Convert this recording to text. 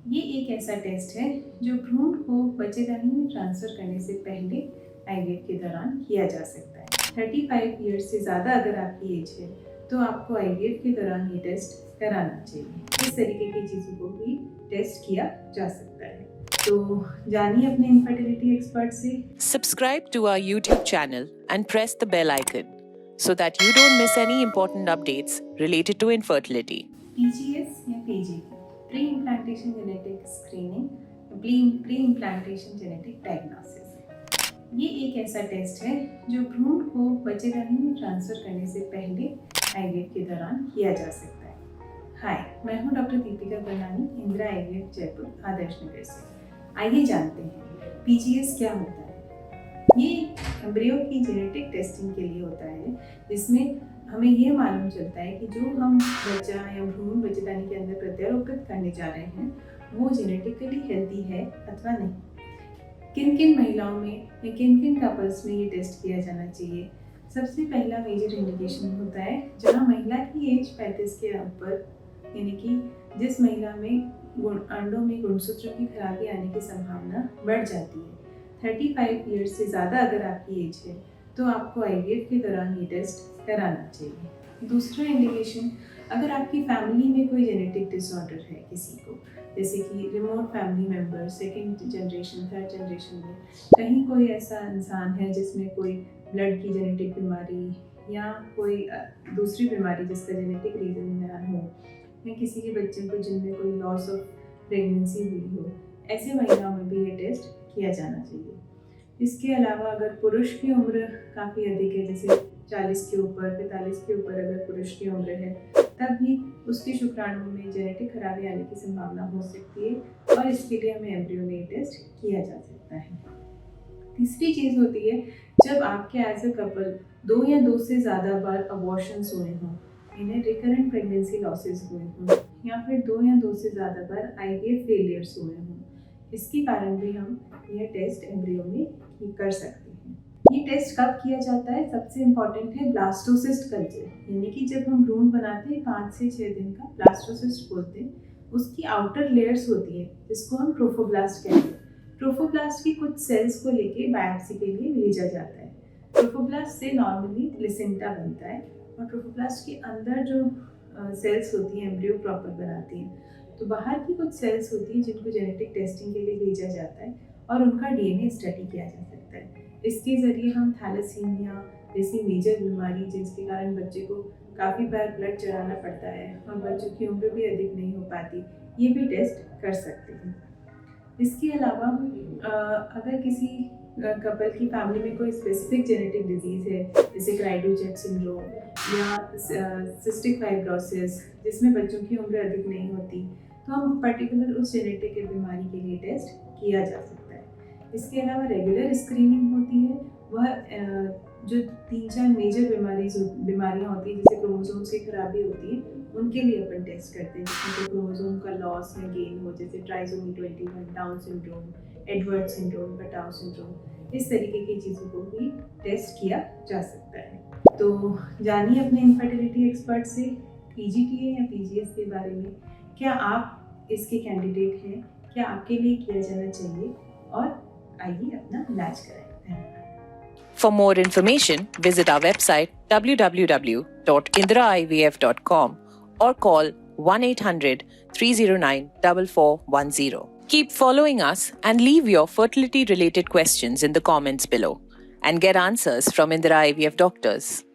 ये एक ऐसा टेस्ट है जो भ्रूण को बच्चेदानी में ट्रांसफ़र करने से पहले आईवीएफ के दौरान किया जा सकता है। 35 ईयर्स से ज़्यादा अगर आपकी एज है तो आपको आईवीएफ के दौरान ये टेस्ट कराना चाहिए। इस तरीके की चीज़ों को भी टेस्ट किया जा सकता है। तो जानिए अपने इनफर्टिलिटी एक्सपर्ट से। Subscribe to our YouTube channel and press the bell icon so that you don't miss any important updates related to infertility. PGS या PGT, pre implantation genetic screening, pre implantation genetic diagnosis. ये एक ऐसा test है जो भ्रूण को बच्चेदानी में transfer करने से पहले आईवीएफ के दौरान किया जा सकता है। हाय, मैं हूँ डॉक्टर दीपिका करनानी, इंदिरा आईवीएफ जयपुर, आदर्श नगर से। आइए जानते हैं पीजीएस क्या होता है। ये एम्ब्रियो की जेनेटिक टेस्टिंग के लिए होता है, जिसमें हमें ये मालूम चलता है कि जो हम बच्चा या भ्रूण बच्चेदानी के अंदर प्रत्यारोपित करने जा रहे हैं वो जेनेटिकली हेल्दी है अथवा नहीं। किन किन महिलाओं में या किन किन कपल्स में ये टेस्ट किया जाना चाहिए। सबसे पहला मेजर इंडिकेशन होता है जहाँ महिला की एज 35 के ऊपर, यानी कि जिस महिला में अंडों में गुणसूत्रों की खराबी आने की संभावना बढ़ जाती है। 35 ईयर्स से ज़्यादा अगर आपकी एज है तो आपको आईवीएफ के दौरान ये टेस्ट कराना चाहिए। दूसरा इंडिकेशन, अगर आपकी फैमिली में कोई जेनेटिक डिसऑर्डर है किसी को, जैसे कि remote family member, second generation, third generation में कहीं कोई ऐसा इंसान है जिसमें कोई ब्लड की जेनेटिक बीमारी या कोई दूसरी बीमारी जिसका जेनेटिक रीज़न ना हो, या किसी के बच्चे को जिनमें कोई लॉस ऑफ प्रेगनेंसी हुई हो, ऐसे महिलाओं में भी ये टेस्ट किया जाना चाहिए। इसके अलावा अगर पुरुष की उम्र काफ़ी अधिक है, जैसे 40 के ऊपर, 45 के ऊपर अगर पुरुष की उम्र है, तब भी उसके शुक्राणु में जेनेटिक खराबी आने की संभावना हो सकती है और इसके लिए हमें एम्ब्रियो में टेस्ट किया जा सकता है। तीसरी चीज़ होती है जब आपके एज अ कपल 2 या 2 से ज़्यादा बार अबॉर्शंस हुए हों, इन्हें रिकरेंट प्रेगनेंसी लॉसेस हुए हों, या फिर 2 या 2 से ज़्यादा बार आईवीएफ फेलियर्स हुए हों। इसके कारण भी हम यह टेस्ट एम्ब्रियो में कर सकते हैं। ये टेस्ट कब किया जाता है? सबसे इम्पॉर्टेंट है ब्लास्टोसिस्ट कल्चर, यानी कि जब हम भ्रूण बनाते हैं 5 से 6 दिन का, ब्लास्टोसिस्ट बोलते हैं। उसकी आउटर लेयर्स होती है जिसको हम ट्रोफोब्लास्ट कहते हैं। ट्रोफोब्लास्ट की कुछ सेल्स को लेके बायोप्सी के लिए भेजा जाता है। ट्रोफोब्लास्ट से नॉर्मली प्लेसेंटा बनता है और ट्रोफोब्लास्ट के अंदर जो सेल्स होती हैं एम्ब्रियो प्रॉपर बनाती हैं। तो बाहर की कुछ सेल्स होती हैं जिनको जेनेटिक टेस्टिंग के लिए भेजा जाता है और उनका डीएनए स्टडी किया जा सकता है। इसके ज़रिए हम थैलेसीमिया जैसी मेजर बीमारी, जिसके कारण बच्चे को काफ़ी बार ब्लड चढ़ाना पड़ता है और बच्चों की उम्र भी अधिक नहीं हो पाती, ये भी टेस्ट कर सकते हैं। इसके अलावा अगर किसी कपल की फैमिली में कोई स्पेसिफिक जेनेटिक डिजीज़ है, जैसे क्राइडोचेट सिंड्रोम या सिस्टिक फाइब्रोसिस, जिसमें बच्चों की उम्र अधिक नहीं होती, तो हम पर्टिकुलर उस जेनेटिक बीमारी के लिए टेस्ट किया जा सकता है। इसके अलावा रेगुलर स्क्रीनिंग होती है, वह जो 3-4 मेजर बीमारियाँ होती हैं, जैसे क्रोमोसोम्स की खराबी होती है, उनके लिए अपन टेस्ट करते हैं, जिसमें कोई क्रोमोसोम का लॉस या गेन हो, जैसे trisomy 21, Down syndrome, Edward syndrome, Patau syndrome. इस तरीके की चीज़ों को भी टेस्ट किया जा सकता है। तो जानिए अपने इनफर्टिलिटी एक्सपर्ट से पीजीटीए या पीजीएस के बारे में। क्या आप इसके कैंडिडेट हैं? क्या आपके लिए किया जाना चाहिए? और आइए अपना इलाज कराएं। For more information, visit our website www.indiraivf.com or call 1-800-309-4410. Keep following us and leave your fertility-related questions in the comments below and get answers from Indira IVF doctors.